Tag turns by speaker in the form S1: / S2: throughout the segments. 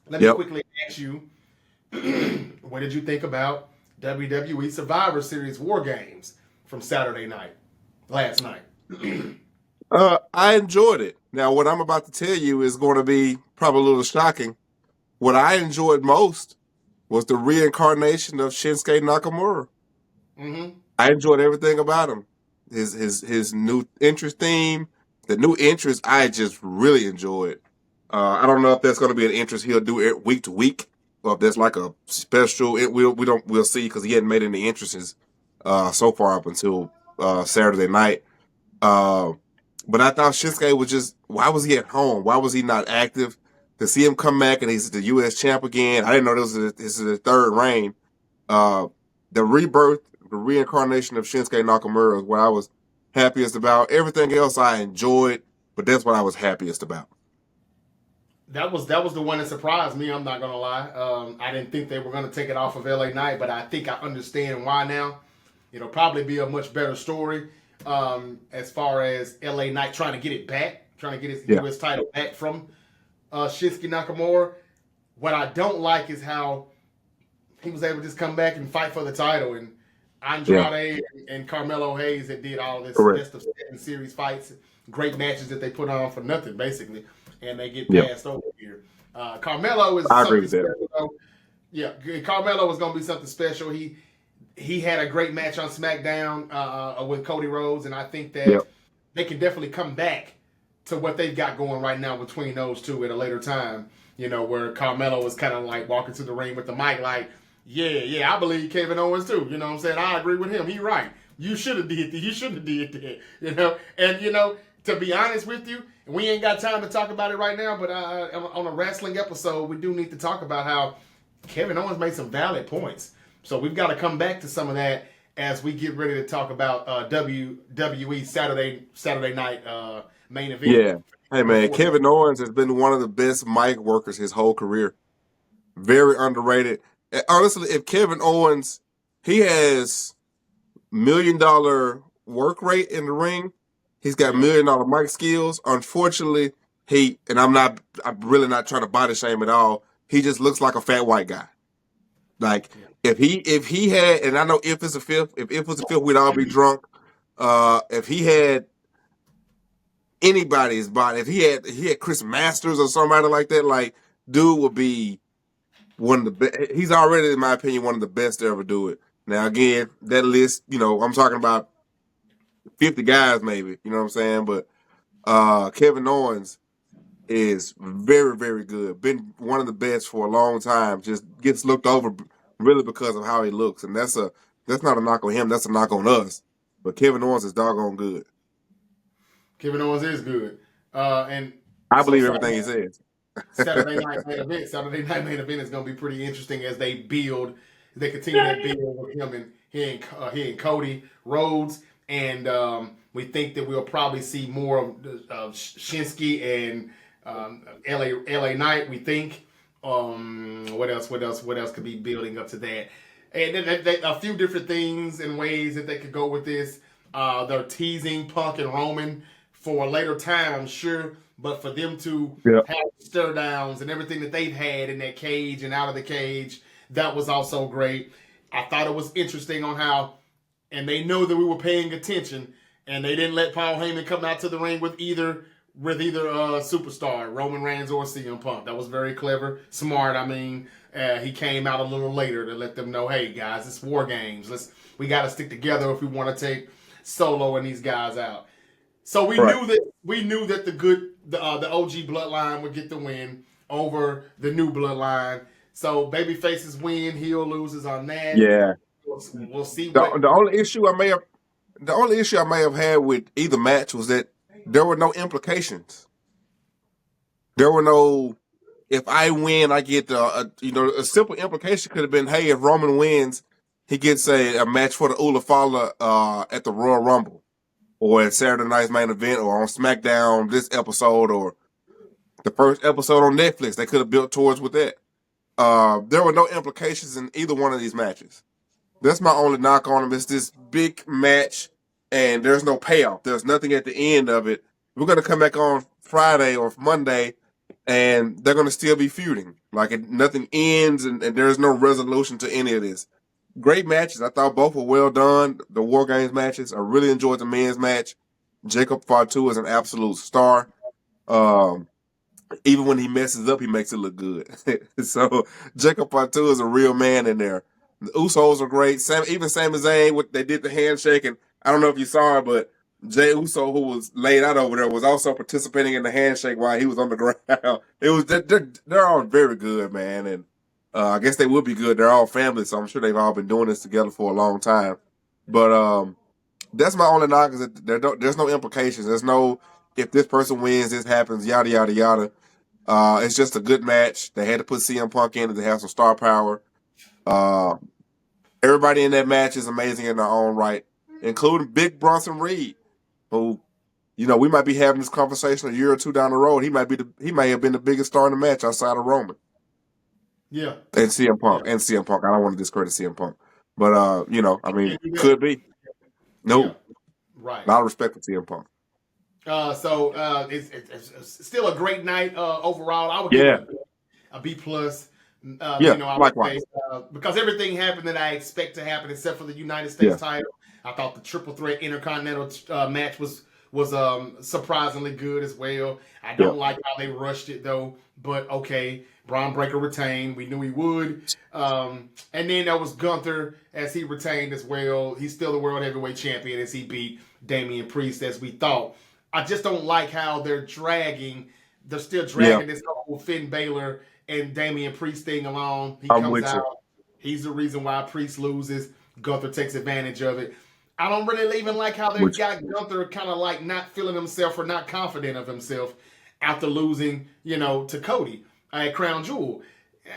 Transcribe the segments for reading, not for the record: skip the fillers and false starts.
S1: Let me
S2: Yep.
S1: quickly ask you, what did you think about WWE Survivor Series War Games from Saturday night, last night?
S2: I enjoyed it. Now, what I'm about to tell you is going to be probably a little shocking. What I enjoyed most was the reincarnation of Shinsuke Nakamura.
S1: Mm-hmm.
S2: I enjoyed everything about him. His new interest theme, the new interest, I just really enjoyed. I don't know if that's going to be an interest he'll do it week to week, or if there's like a special. We'll see because he hadn't made any entrances so far up until Saturday night. Uh, but I thought Shinsuke was just, why was he at home? Why was he not active? To see him come back and he's the U.S. champ again, I didn't know this is the third reign. Uh, the rebirth, the reincarnation of Shinsuke Nakamura is what I was happiest about. Everything else I enjoyed, but that's what I was happiest about.
S1: That was the one that surprised me. I'm not gonna lie. I didn't think they were gonna take it off of LA Knight, but I think I understand why now. It'll probably be a much better story as far as LA Knight trying to get it back, trying to get his
S2: Yeah,
S1: U.S. title back from Shinsuke Nakamura. What I don't like is how he was able to just come back and fight for the title, and
S2: yeah,
S1: Andrade and Carmelo Hayes that did all this
S2: correct.
S1: best of seven series fights, great matches that they put on for nothing basically, and they get
S2: Yeah,
S1: passed over here. Carmelo is
S2: I agree
S1: something
S2: with that.
S1: special. Though. Yeah, Carmelo was going to be something special. He had a great match on SmackDown with Cody Rhodes, and I think
S2: Yeah,
S1: that they can definitely come back to what they've got going right now between those two at a later time. You know, where Carmelo was kind of like walking to the ring with the mic, like, yeah, I believe Kevin Owens too. You know what I'm saying? I agree with him. He right. You should have did that. You should have did that. You know, and to be honest with you, we ain't got time to talk about it right now. But on a wrestling episode, we do need to talk about how Kevin Owens made some valid points. So we've got to come back to some of that as we get ready to talk about WWE Saturday night main event.
S2: yeah. Hey man,
S1: Before
S2: Kevin Owens has been one of the best mic workers his whole career. Very underrated. Honestly, if Kevin Owens, he has $1 million work rate in the ring. He's got
S1: yeah,
S2: $1 million mic skills. Unfortunately, I'm really not trying to body shame at all. He just looks like a fat white guy. Like
S1: yeah,
S2: if he had, and I know if it's a fifth, if was a fifth, we'd all be drunk. If he had anybody's body, if he had Chris Masters or somebody like that, like dude would be one of the best. He's already, in my opinion, one of the best to ever do it. Now, again, that list, I'm talking about 50 guys, maybe. You know what I'm saying? But Kevin Owens is very, very good. Been one of the best for a long time. Just gets looked over really because of how he looks, and that's not a knock on him. That's a knock on us. But Kevin Owens is doggone good.
S1: Kevin Owens is good. And
S2: I
S1: so
S2: believe
S1: Saturday,
S2: everything he says.
S1: Saturday night main event. Saturday night main event is going to be pretty interesting as they build. They continue that build with him and he and Cody Rhodes, and we think that we'll probably see more of Shinsuke and LA Knight. We think. What else? What else? What else could be building up to that? And a few different things and ways that they could go with this. They're teasing Punk and Roman for a later time, I'm sure, but for them to
S2: Yep.
S1: have stir downs and everything that they've had in that cage and out of the cage, that was also great. I thought it was interesting on how, and they know that we were paying attention, and they didn't let Paul Heyman come out to the ring with either superstar, Roman Reigns or CM Punk. That was very clever, smart. I mean, he came out a little later to let them know, hey guys, it's War Games. We got to stick together if we want to take Solo and these guys out. So
S2: Right.
S1: we knew that the OG bloodline would get the win over the new bloodline. So baby faces win, heel loses on that.
S2: Yeah.
S1: We'll see
S2: The
S1: what.
S2: the only issue I may have the only issue I may have had with either match was that there were no implications. There were no, if I win, I get a simple implication could have been, hey, if Roman wins, he gets a match for the Ula Fala at the Royal Rumble or at Saturday Night's main event or on SmackDown this episode or the first episode on Netflix. They could have built towards with that. There were no implications in either one of these matches. That's my only knock on them. It's this big match, and there's no payoff. There's nothing at the end of it. We're gonna come back on Friday or Monday, and they're going to still be feuding. Like nothing ends, and there's no resolution to any of this. Great matches. I thought both were well done. The War Games matches. I really enjoyed the men's match. Jacob Fatu is an absolute star. Um, Even when he messes up, he makes it look good. So Jacob Fatu is a real man in there. The Usos are great. Even Sami Zayn, they did the handshake, and I don't know if you saw it, but Jay Uso, who was laid out over there, was also participating in the handshake while he was on the ground. It was they're all very good, man, and I guess they would be good. They're all family, so I'm sure they've all been doing this together for a long time. But that's my only knock is that there's no implications. There's no if this person wins, this happens, yada yada yada. It's just a good match. They had to put CM Punk in to have some star power. Uh, Everybody in that match is amazing in their own right, including Big Bronson Reed, who, we might be having this conversation a year or two down the road. He may have been the biggest star in the match outside of Roman.
S1: Yeah.
S2: And CM Punk.
S1: Yeah.
S2: And CM Punk. I don't want to discredit CM Punk. But could be. No.
S1: Yeah. Right.
S2: A lot of respect for CM Punk.
S1: So it's still a great night overall. I would give it a B plus.
S2: Likewise.
S1: Because everything happened that I expect to happen, except for the United States title. I thought the triple threat intercontinental match was surprisingly good as well. I don't like how they rushed it though, but okay. Braun Breaker retained. We knew he would. And then there was Gunther as he retained as well. He's still the world heavyweight champion as he beat Damian Priest as we thought. I just don't like how they're still dragging this whole Finn Balor and Damian Priest thing along. He comes out. He's the reason why Priest loses. Gunther takes advantage of it. I don't really even like how they've got Gunther kind of like not feeling himself or not confident of himself after losing, to Cody at Crown Jewel.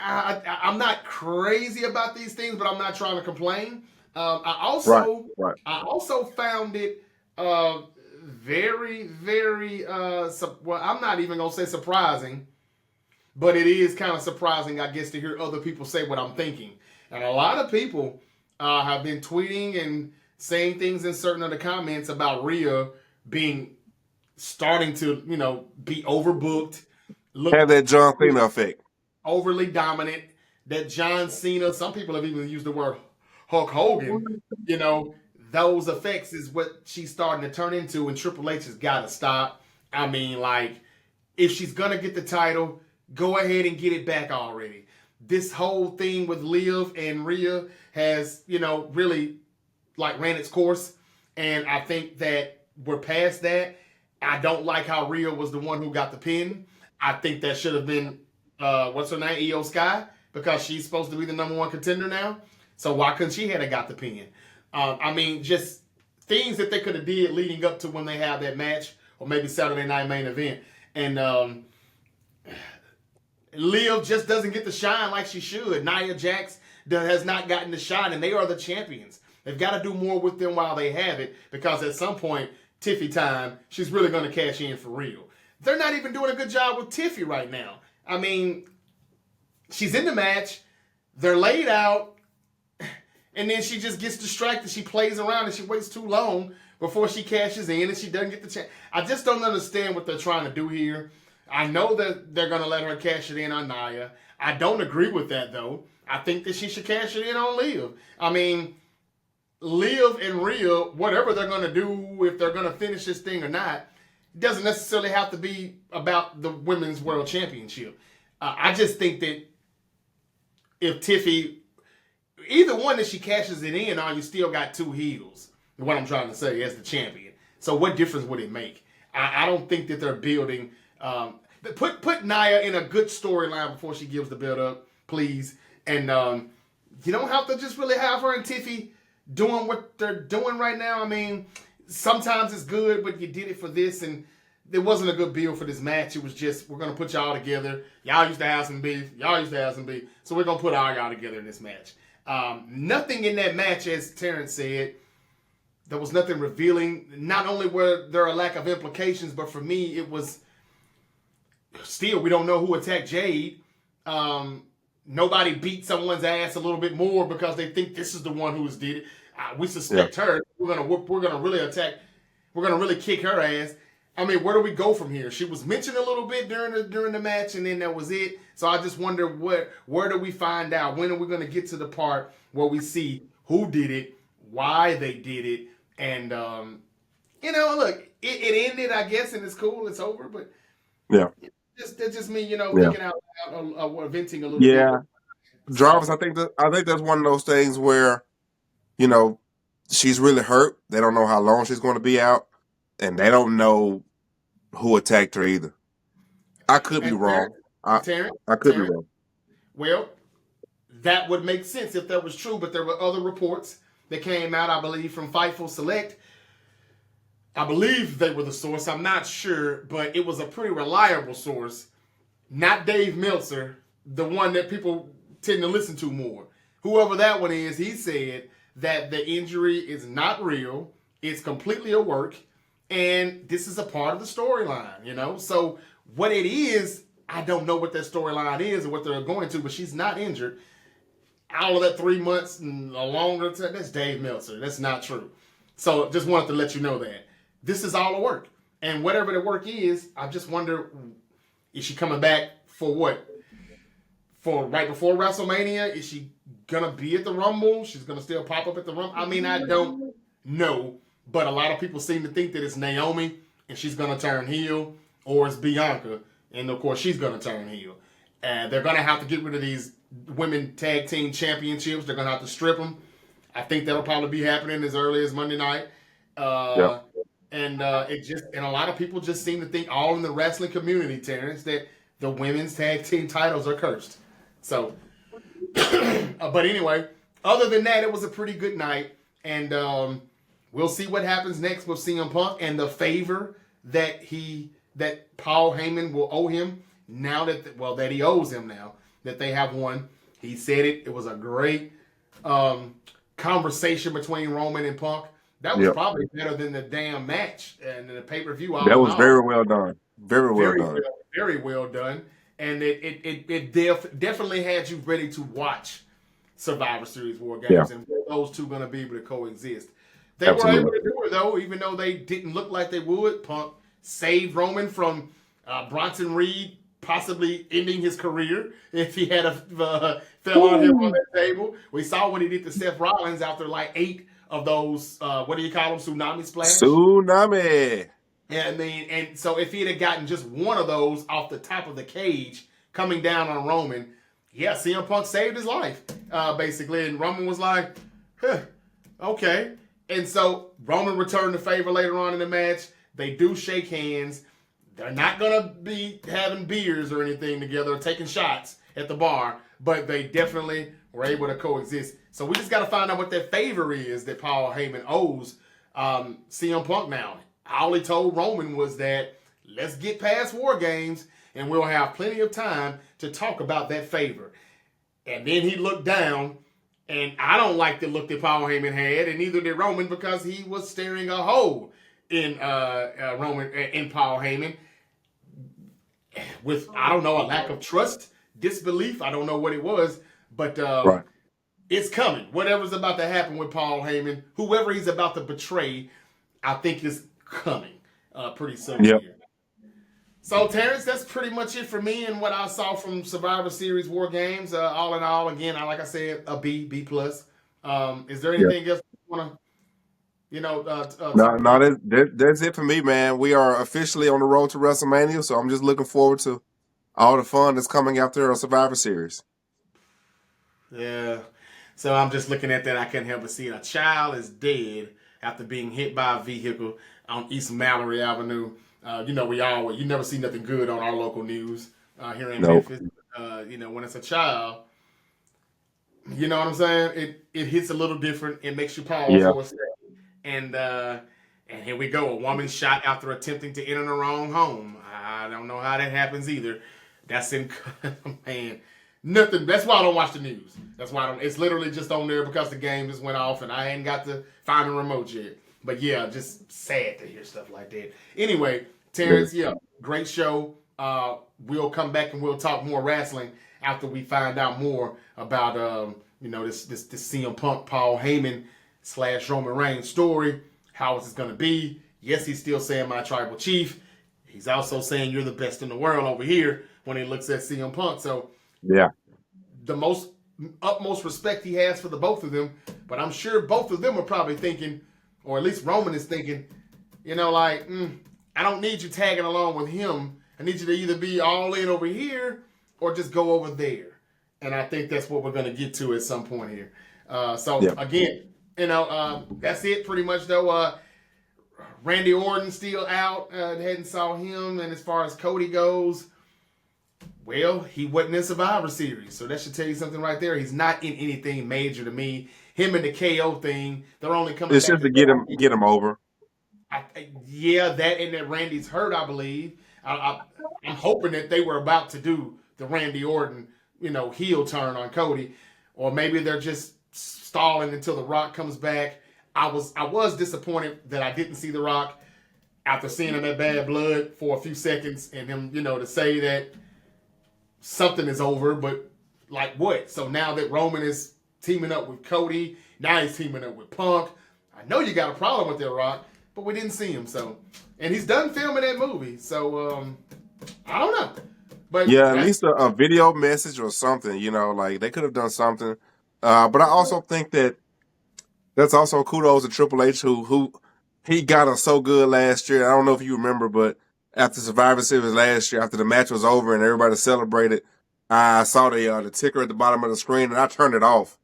S1: I'm not crazy about these things, but I'm not trying to complain. I also found it very, very, I'm not even going to say surprising, but it is kind of surprising, I guess, to hear other people say what I'm thinking. And a lot of people have been tweeting and saying things in certain of the comments about Rhea starting to, be overbooked.
S2: Have that John Cena effect.
S1: Overly dominant. That John Cena, some people have even used the word Hulk Hogan, those effects is what she's starting to turn into, and Triple H has got to stop. I mean, if she's going to get the title, go ahead and get it back already. This whole thing with Liv and Rhea has, really, ran its course, and I think that we're past that. I don't like how Rhea was the one who got the pin. I think that should have been, what's her name, Io Sky, because she's supposed to be the number one contender now. So why couldn't she have got the pin? Just things that they could have did leading up to when they have that match, or maybe Saturday night main event. And Liv just doesn't get the shine like she should. Nia Jax has not gotten the shine, and they are the champions. They've got to do more with them while they have it, because at some point, Tiffy time, she's really going to cash in for real. They're not even doing a good job with Tiffy right now. She's in the match, they're laid out, and then she just gets distracted. She plays around and she waits too long before she cashes in, and she doesn't get the chance. I just don't understand what they're trying to do here. I know that they're going to let her cash it in on Nia. I don't agree with that, though. I think that she should cash it in on Liv. Liv and Rhea, whatever they're going to do, if they're going to finish this thing or not, doesn't necessarily have to be about the Women's World Championship. I just think that if Tiffy, either one that she cashes it in on, you still got two heels. What I'm trying to say as the champion. So what difference would it make? I don't think that they're building. Put Nia in a good storyline before she gives the build up, please. And you don't have to just really have her and Tiffy doing what they're doing right now. Sometimes it's good, but you did it for this, and there wasn't a good build for this match. It was just, we're going to put y'all together. Y'all used to have some beef. Y'all used to have some beef. So we're going to put all y'all together in this match. Nothing in that match, as Terrence said, there was nothing revealing. Not only were there a lack of implications, but for me, it was still, we don't know who attacked Jade. Nobody beat someone's ass a little bit more because they think this is the one who did it. We suspect her. We're gonna really attack. We're gonna really kick her ass. I mean, where do we go from here? She was mentioned a little bit during the match, and then that was it. So I just wonder where do we find out? When are we going to get to the part where we see who did it, why they did it, and look, it ended, I guess, and it's cool, it's over. But
S2: Yeah.
S1: that's just me,
S2: Yeah.
S1: thinking out loud, venting a little
S2: Yeah.
S1: bit.
S2: Jarvis, I think that's one of those things where, she's really hurt. They don't know how long she's going to be out, and they don't know who attacked her either. I could be
S1: And
S2: wrong. I
S1: Terrence,
S2: could be wrong.
S1: well, that would make sense if that was true, but there were other reports that came out, I believe, from Fightful Select. I believe they were the source. I'm not sure, but it was a pretty reliable source. Not Dave Meltzer, the one that people tend to listen to more. Whoever that one is, he said that the injury is not real. It's completely a work, and this is a part of the storyline, So what it is, I don't know what that storyline is or what they're going to, but she's not injured. All of that 3 months and a longer time, that's Dave Meltzer. That's not true. So just wanted to let you know that. This is all a work. And whatever the work is, I just wonder, is she coming back for what? For right before WrestleMania? Is she going to be at the Rumble? She's going to still pop up at the Rumble? I mean, I don't know. But a lot of people seem to think that it's Naomi and she's going to turn heel, or it's Bianca. And, of course, she's going to turn heel. And they're going to have to get rid of these women tag team championships. They're going to have to strip them. I think that'll probably be happening as early as Monday night.
S2: Yeah.
S1: And a lot of people just seem to think, all in the wrestling community, Terrence, that the women's tag team titles are cursed. So, but anyway, other than that, it was a pretty good night, and we'll see what happens next with CM Punk and the favor that Paul Heyman will owe him now that he owes him now that they have won. He said it. It was a great conversation between Roman and Punk. That was probably better than the damn match and the pay-per-view.
S2: That was very well done. Very well done.
S1: Very well done. And it definitely had you ready to watch Survivor Series War Games. And those two going to be able to coexist. They were able to do it, though, even though they didn't look like they would. Punk saved Roman from Bronson Reed possibly ending his career if he had fell on him on that table. We saw what he did to Seth Rollins after like 8 of those, what do you call them, tsunami splash?
S2: Tsunami.
S1: Yeah, I mean, and so if he'd have gotten just one of those off the top of the cage coming down on Roman, CM Punk saved his life, basically. And Roman was like, okay. And so Roman returned the favor later on in the match. They do shake hands. They're not going to be having beers or anything together or taking shots at the bar, but they definitely were able to coexist. So we just got to find out what that favor is that Paul Heyman owes CM Punk now. All he told Roman was that let's get past War Games and we'll have plenty of time to talk about that favor. And then he looked down, and I don't like the look that Paul Heyman had, and neither did Roman, because he was staring a hole in Paul Heyman with, I don't know, a lack of trust, disbelief. I don't know what it was, but it's coming. Whatever's about to happen with Paul Heyman, whoever he's about to betray, I think is coming pretty soon.
S2: Yep.
S1: Here. So, Terrence, that's pretty much it for me and what I saw from Survivor Series War Games. All in all, again, like I said, a B+. Is there anything else you want to,
S2: No, that's it for me, man. We are officially on the road to WrestleMania, so I'm just looking forward to all the fun that's coming after a Survivor Series.
S1: Yeah. So I'm just looking at that. I can't help but see a child is dead after being hit by a vehicle on East Mallory Avenue. You never see nothing good on our local news here in Memphis. When it's a child, you know what I'm saying? It hits a little different. It makes you pause for a second. And here we go. A woman shot after attempting to enter the wrong home. I don't know how that happens either. That's man. Nothing. That's why I don't watch the news. That's why it's literally just on there because the game just went off and I ain't got to find the remote yet. But just sad to hear stuff like that. Anyway, Terrence, great show. We'll come back and we'll talk more wrestling after we find out more about this CM Punk Paul Heyman / Roman Reigns story. How is this going to be? Yes, he's still saying my tribal chief. he's also saying you're the best in the world over here when he looks at CM Punk. So
S2: Yeah.
S1: the utmost respect he has for the both of them, but I'm sure both of them are probably thinking, or at least Roman is thinking, like, I don't need you tagging along with him. I need you to either be all in over here or just go over there. And I think that's what we're going to get to at some point here. So again, that's it pretty much though. Randy Orton still out. Hadn't saw him. And as far as Cody goes, well, he wasn't in Survivor Series. So that should tell you something right there. He's not in anything major to me. Him and the KO thing, they're only coming
S2: It's
S1: back
S2: just to get him over.
S1: That and that Randy's hurt, I believe. I'm hoping that they were about to do the Randy Orton, heel turn on Cody, or maybe they're just stalling until The Rock comes back. I was disappointed that I didn't see The Rock after seeing him at Bad Blood for a few seconds, and him, to say that something is over, but like what? So now that Roman is teaming up with Cody, now he's teaming up with Punk. I know you got a problem with The Rock, but we didn't see him. So, and he's done filming that movie. So, I don't know. But
S2: yeah, at least a video message or something, like they could have done something. But I also think that's also kudos to Triple H who he got us so good last year. I don't know if you remember, but after Survivor Series last year, after the match was over and everybody celebrated, I saw the ticker at the bottom of the screen and I turned it off.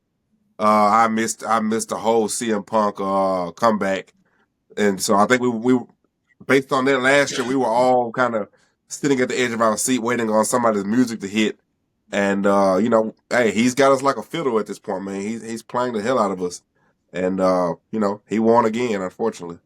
S2: I missed the whole CM Punk comeback, and so I think we based on that last year, we were all kind of sitting at the edge of our seat waiting on somebody's music to hit. And hey, he's got us like a fiddle at this point, man. He's playing the hell out of us, and he won again, unfortunately.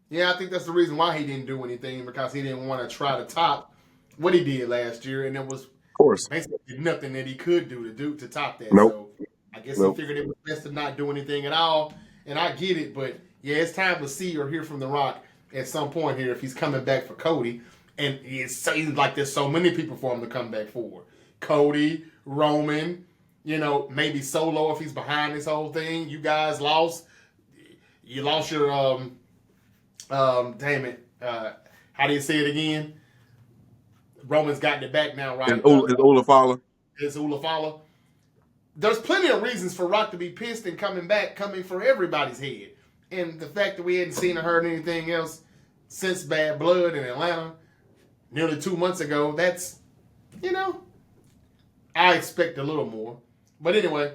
S1: Yeah, I think that's the reason why he didn't do anything, because he didn't want to try to top what he did last year, and there was, of
S2: course,
S1: basically nothing that he could do to top that.
S2: Nope.
S1: So I guess he figured it was best to not do anything at all, and I get it, but yeah, it's time to see or hear from The Rock at some point here if he's coming back for Cody, and it seems like there's so many people for him to come back for. Cody, Roman, maybe Solo if he's behind this whole thing. You guys lost. You lost your damn it. How do you say it again? Roman's gotten it back now, right?
S2: It's Ulafala.
S1: It's Ulafala. There's plenty of reasons for Rock to be pissed and coming for everybody's head. And the fact that we hadn't seen or heard anything else since Bad Blood in Atlanta nearly 2 months ago, that's, I expect a little more. But anyway,